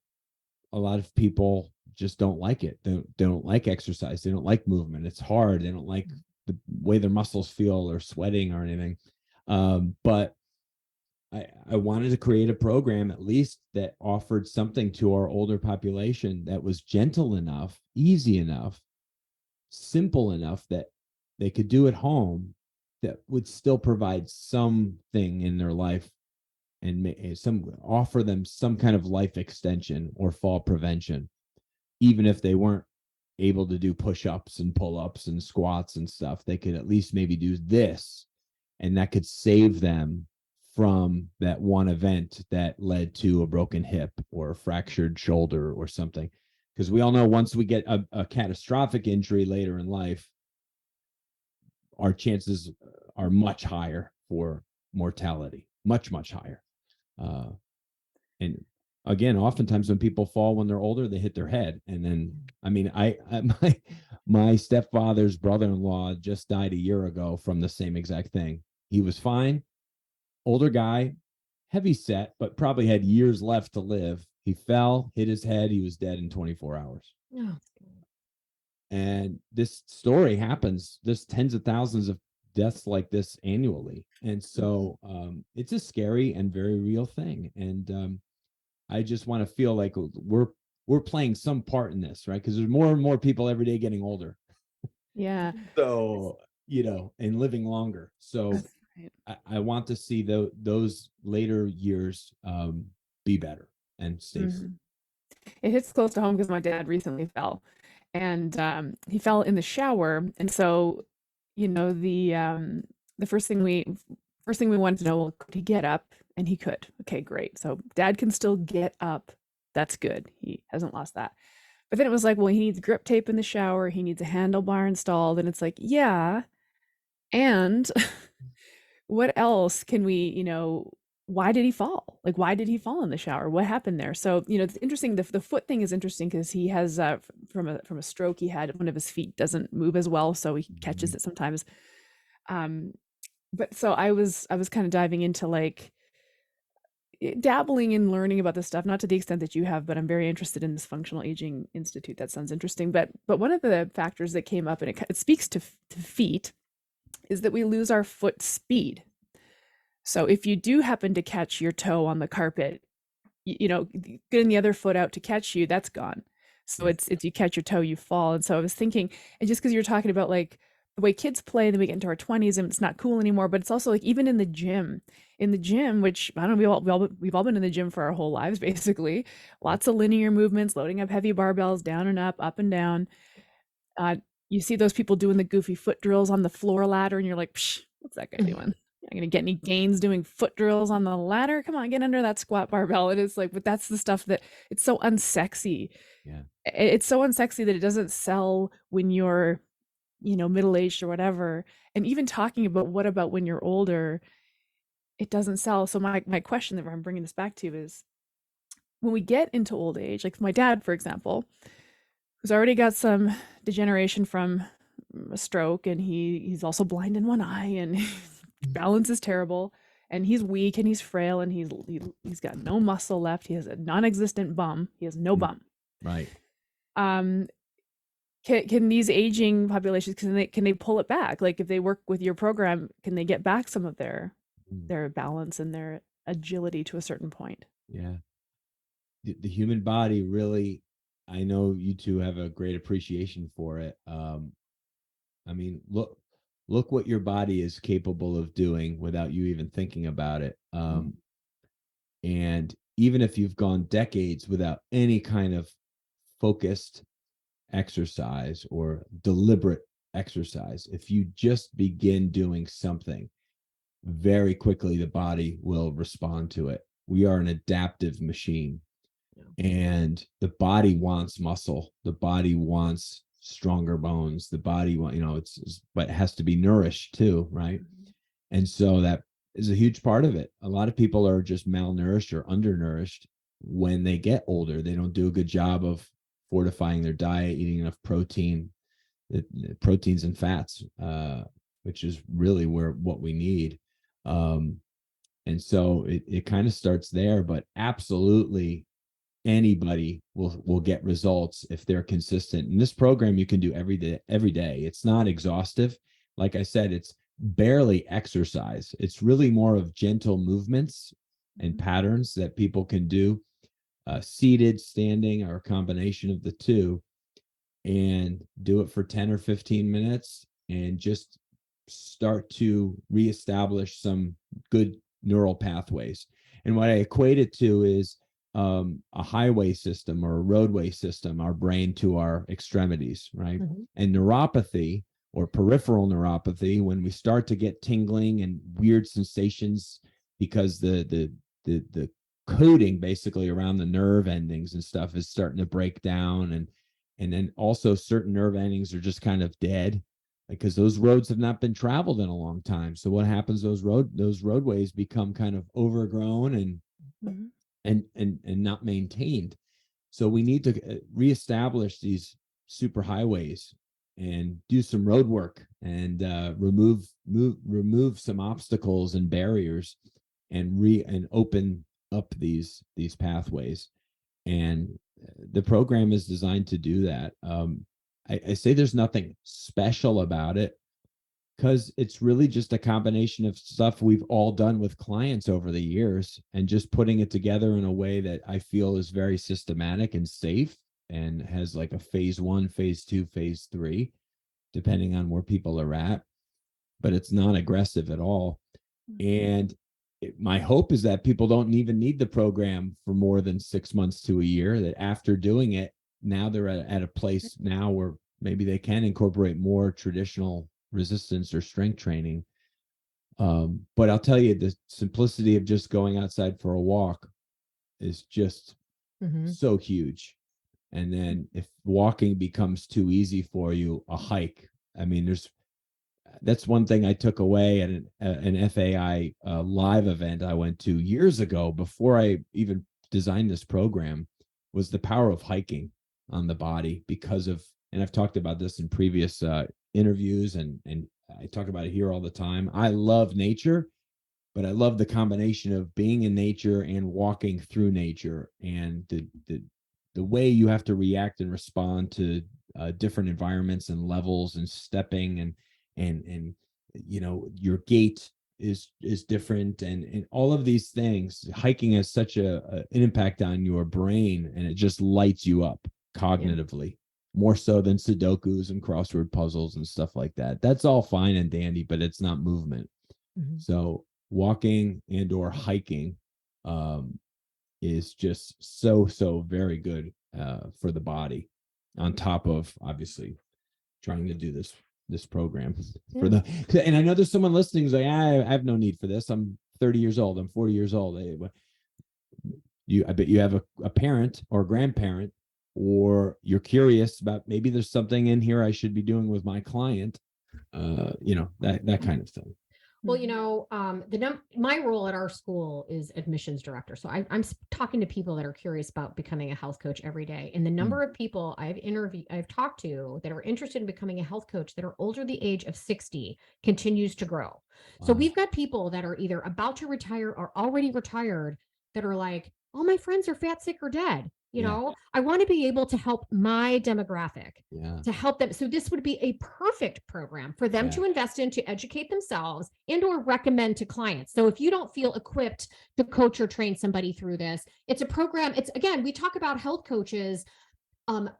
a lot of people just don't like it. They don't like exercise. They don't like movement. It's hard. They don't like the way their muscles feel or sweating or anything. But I wanted to create a program at least that offered something to our older population that was gentle enough, easy enough, simple enough that they could do at home, that would still provide something in their life and offer them some kind of life extension or fall prevention, even if they weren't able to do push-ups and pull-ups and squats and stuff. They could at least maybe do this, and that could save them from that one event that led to a broken hip or a fractured shoulder or something. Because we all know once we get a catastrophic injury later in life, our chances are much higher for mortality, much, much higher. And again, oftentimes when people fall when they're older, they hit their head. And then, I mean, my stepfather's brother-in-law just died a year ago from the same exact thing. He was fine, older guy, heavy set, but probably had years left to live. He fell, hit his head. He was dead in 24 hours. Oh. And this story happens. There's tens of thousands of deaths like this annually. And so it's a scary and very real thing. And I just want to feel like we're playing some part in this, right? Because there's more and more people every day getting older. Yeah. So, and living longer. So Right. I want to see those later years be better and safe. It hits close to home because my dad recently fell, and he fell in the shower. And so, the first thing we wanted to know, well, could he get up? And he could. Okay, great. So dad can still get up. That's good. He hasn't lost that. But then it was like, well, he needs grip tape in the shower. He needs a handlebar installed. And it's like, yeah. And what else can we, why did he fall? Like, why did he fall in the shower? What happened there? So, it's interesting. The foot thing is interesting because he has, from a stroke, he had one of his feet doesn't move as well. So he catches it sometimes. But so I was kind of diving into like dabbling in learning about this stuff, not to the extent that you have, but I'm very interested in this Functional Aging Institute. That sounds interesting. But one of the factors that came up, and it speaks to feet, is that we lose our foot speed. So if you do happen to catch your toe on the carpet, getting the other foot out to catch you, that's gone. So it's you catch your toe, you fall. And so I was thinking, and just because you're talking about like the way kids play, then we get into our 20s and it's not cool anymore. But it's also like even in the gym, which I don't know, we've all been in the gym for our whole lives, basically. Lots of linear movements, loading up heavy barbells, down and up and down. Uh, you see those people doing the goofy foot drills on the floor ladder, and you're like, Psh, what's that guy doing? You're not gonna get any gains doing foot drills on the ladder. Come on, get under that squat barbell. It is like, but that's the stuff that it's so unsexy. Yeah. It's so unsexy that it doesn't sell when you're, middle-aged or whatever. And even talking about what about when you're older, it doesn't sell. So my question that I'm bringing this back to is when we get into old age, like my dad, for example, who's already got some degeneration from a stroke, and he's also blind in one eye, and balance is terrible, and he's weak and he's frail, and he's got no muscle left. He has a non-existent bum. He has no bum. Right. Can these aging populations, can they pull it back? Like if they work with your program, can they get back some of their balance and their agility to a certain point? Yeah. The human body really, I know you two have a great appreciation for it. I mean, look what your body is capable of doing without you even thinking about it. And even if you've gone decades without any kind of focused exercise or deliberate exercise, if you just begin doing something, very quickly the body will respond to it. We are an adaptive machine. And the body wants muscle. The body wants stronger bones. The body but it has to be nourished too, right? And so that is a huge part of it. A lot of people are just malnourished or undernourished when they get older. They don't do a good job of fortifying their diet, eating enough proteins and fats, which is really what we need. And so it kind of starts there, but absolutely anybody will get results if they're consistent. And this program you can do every day. It's not exhaustive. Like I said, it's barely exercise. It's really more of gentle movements and patterns that people can do, seated, standing, or a combination of the two, and do it for 10 or 15 minutes and just start to reestablish some good neural pathways. And what I equate it to is a highway system or a roadway system, our brain to our extremities, right? And neuropathy or peripheral neuropathy, when we start to get tingling and weird sensations because the coding basically around the nerve endings and stuff is starting to break down, and then also certain nerve endings are just kind of dead because those roads have not been traveled in a long time. So what happens? Those roadways become kind of overgrown and not maintained. So we need to reestablish these super highways and do some road work and remove some obstacles and barriers and open up these pathways. And the program is designed to do that. I say there's nothing special about it because it's really just a combination of stuff we've all done with clients over the years and just putting it together in a way that I feel is very systematic and safe and has like a phase 1, phase 2, phase 3, depending on where people are at. But it's not aggressive at all. And my hope is that people don't even need the program for more than 6 months to a year, that after doing it, now they're at a place now where maybe they can incorporate more traditional resistance or strength training. But I'll tell you, the simplicity of just going outside for a walk is just so huge. And then if walking becomes too easy for you, a hike. I mean, that's one thing I took away at an FAI live event I went to years ago before I even designed this program, was the power of hiking on the body and I've talked about this in previous interviews and I talk about it here all the time. I love nature, but I love the combination of being in nature and walking through nature, and the way you have to react and respond to different environments and levels and stepping and your gait is different and all of these things. Hiking has such an impact on your brain, and it just lights you up cognitively. more so than Sudokus and crossword puzzles and stuff like that. That's all fine and dandy, but it's not movement. Mhm. So walking and or hiking is just so very good for the body, on top of obviously trying to do this program for the. And I know there's someone listening who's like, I have no need for this. I'm 30 years old. I'm 40 years old. I bet you have a parent or a grandparent, or you're curious about, maybe there's something in here I should be doing with my client. That kind of thing. Well, my role at our school is admissions director. So I'm talking to people that are curious about becoming a health coach every day. And the number of people I've talked to that are interested in becoming a health coach that are older the age of 60 continues to grow. So Wow. we've got people that are either about to retire or already retired that are like, all my friends are fat, sick, or dead. I want to be able to help my demographic, Yeah. to help them. So this would be a perfect program for them Yeah. to invest in, to educate themselves and or recommend to clients. So if you don't feel equipped to coach or train somebody through this, it's a program. It's, again, we talk about health coaches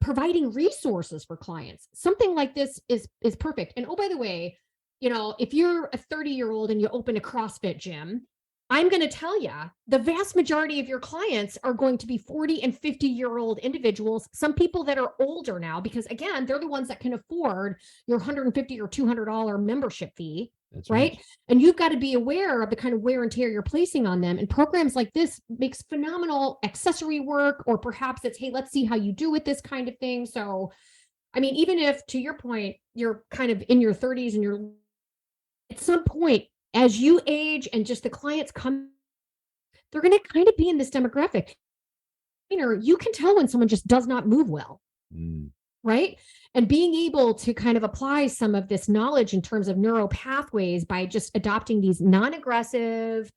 providing resources for clients. Something like this is perfect. And oh, by the way, if you're a 30-year-old and you open a CrossFit gym, I'm going to tell you, the vast majority of your clients are going to be 40 and 50-year-old individuals, some people that are older now, because again, they're the ones that can afford your $150 or $200 membership fee. That's right. And you've got to be aware of the kind of wear and tear you're placing on them. And programs like this makes phenomenal accessory work, or perhaps it's, hey, let's see how you do with this kind of thing. So, I mean, even if, to your point, you're kind of in your 30s and you're at some point, as you age and just the clients come, they're going to kind of be in this demographic. You can tell when someone just does not move well. Right. And being able to kind of apply some of this knowledge in terms of neural pathways by just adopting these non-aggressive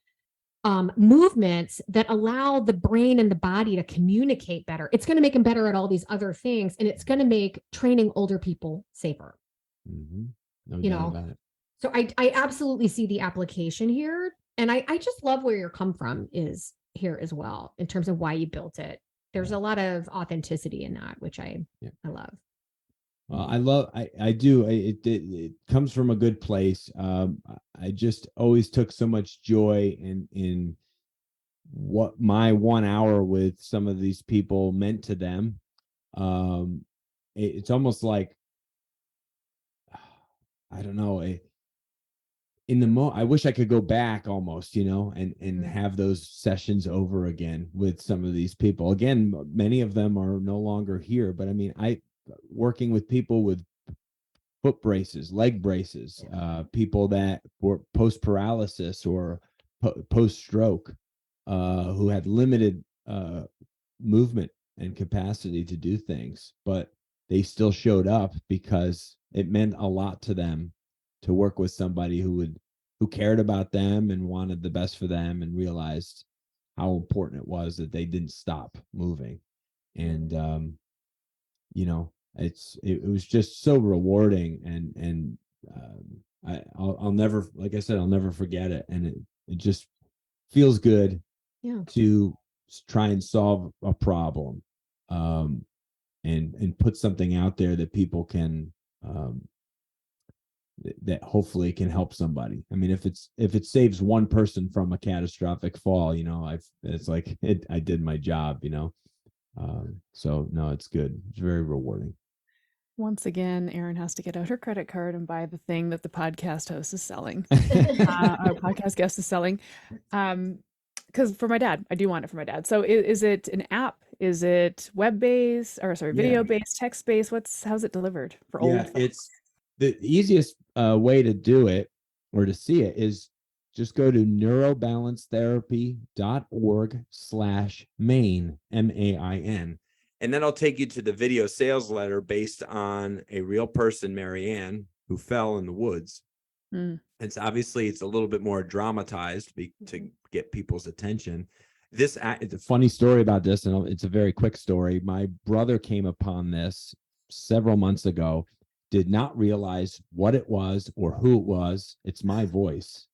movements that allow the brain and the body to communicate better. It's going to make them better at all these other things. And it's going to make training older people safer. No doubt about it. So I absolutely see the application here. And I just love where your come from is here as well, in terms of why you built it. There's a lot of authenticity in that, which I love. Well, I do. It comes from a good place. I just always took so much joy in what my 1 hour with some of these people meant to them. It's almost like, I don't know. I wish I could go back almost, and have those sessions over again with some of these people. Again, many of them are no longer here, but I mean, working with people with foot braces, leg braces, people that were post paralysis or post stroke, who had limited movement and capacity to do things, but they still showed up because it meant a lot to them to work with somebody who cared about them and wanted the best for them, and realized how important it was that they didn't stop moving. And it was just so rewarding, and I'll never, like I said, I'll never forget it. And it just feels good to try and solve a problem, and put something out there that people can, that hopefully can help somebody. I mean, if it saves one person from a catastrophic fall, it's like I did my job. So no, it's good. It's very rewarding. Once again, Erin has to get out her credit card and buy the thing that the podcast host is selling. Our podcast guest is selling. Because for my dad, I do want it for my dad. So is it an app? Is it web-based, or video-based, text-based? How's it delivered for old folks? It's the easiest way to do it, or to see it, is just go to neurobalancetherapy.org/Main, MAIN. And then I'll take you to the video sales letter based on a real person, Marianne, who fell in the woods. It's obviously, it's a little bit more dramatized to get people's attention. It's a funny story about this, and it's a very quick story. My brother came upon this several months ago, did not realize what it was or who it was. It's my voice.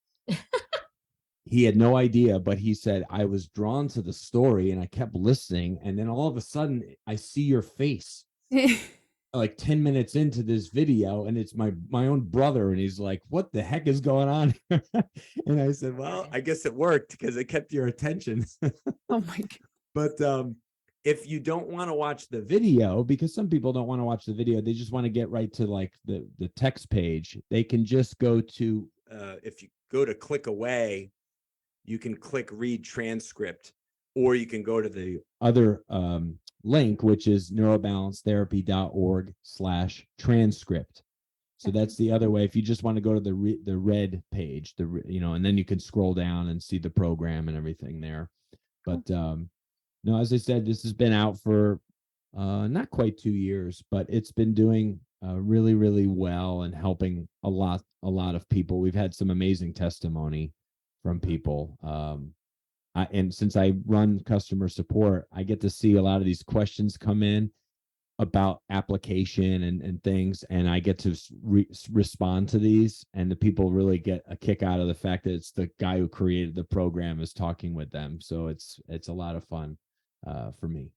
He had no idea, but he said, I was drawn to the story and I kept listening. And then all of a sudden I see your face. like 10 minutes into this video, and it's my own brother, and he's like, what the heck is going on here? And I said, well, I guess it worked because it kept your attention. Oh my God. But if you don't want to watch the video, because some people don't want to watch the video, they just want to get right to like the text page, they can just go to, if you go to click away, you can click read transcript, or you can go to the other link, which is neurobalancetherapy.org/transcript. So that's the other way. If you just want to go to the red page, and then you can scroll down and see the program and everything there. But no, as I said, this has been out for not quite 2 years, but it's been doing really, really well and helping a lot of people. We've had some amazing testimony from people. And since I run customer support, I get to see a lot of these questions come in about application and things, and I get to respond to these, and the people really get a kick out of the fact that it's the guy who created the program is talking with them. So it's a lot of fun for me.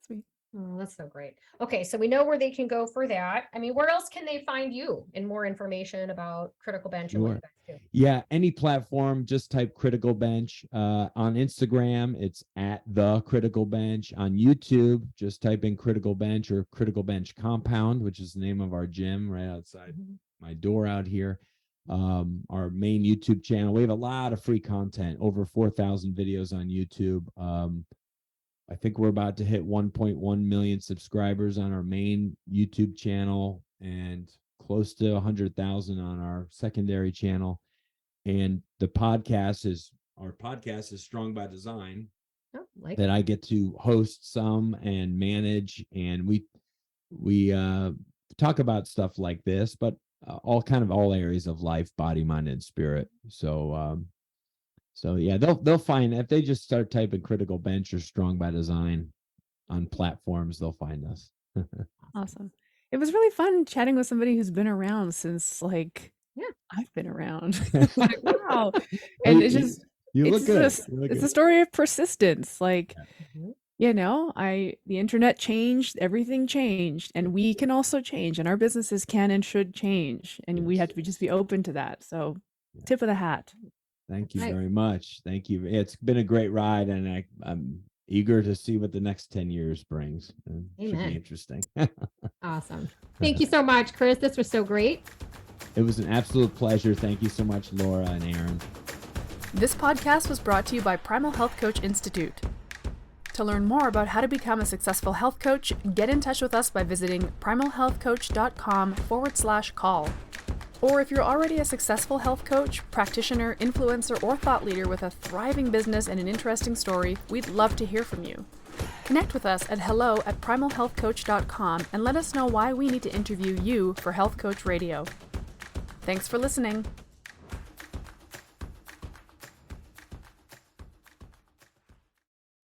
Sweet. Oh, that's so great. Okay, so we know where they can go for that. I mean, where else can they find you and more information about Critical Bench and what you guys do? Yeah, any platform, just type Critical Bench. On Instagram, it's at The Critical Bench. On YouTube, just type in Critical Bench or Critical Bench Compound, which is the name of our gym right outside my door out here. Our main YouTube channel, we have a lot of free content, over 4,000 videos on YouTube. I think we're about to hit 1.1 million subscribers on our main YouTube channel and close to 100,000 on our secondary channel. And our podcast is Strong by Design, that I get to host some and manage. And we talk about stuff like this, but all areas of life, body, mind, and spirit. So yeah, they'll find, if they just start typing Critical Bench or Strong by Design on platforms, they'll find us. Awesome. It was really fun chatting with somebody who's been around since I've been around. Like, wow. And it's just you look good. It's a story of persistence. Like, the internet changed, everything changed, and we can also change, and our businesses can and should change, and we have to just be open to that. So tip of the hat. Thank you very much. Thank you. It's been a great ride, and I'm eager to see what the next 10 years brings. It should be interesting. Awesome. Thank you so much, Chris. This was so great. It was an absolute pleasure. Thank you so much, Laura and Aaron. This podcast was brought to you by Primal Health Coach Institute. To learn more about how to become a successful health coach, get in touch with us by visiting primalhealthcoach.com/call. Or if you're already a successful health coach, practitioner, influencer, or thought leader with a thriving business and an interesting story, we'd love to hear from you. Connect with us at hello@primalhealthcoach.com and let us know why we need to interview you for Health Coach Radio. Thanks for listening.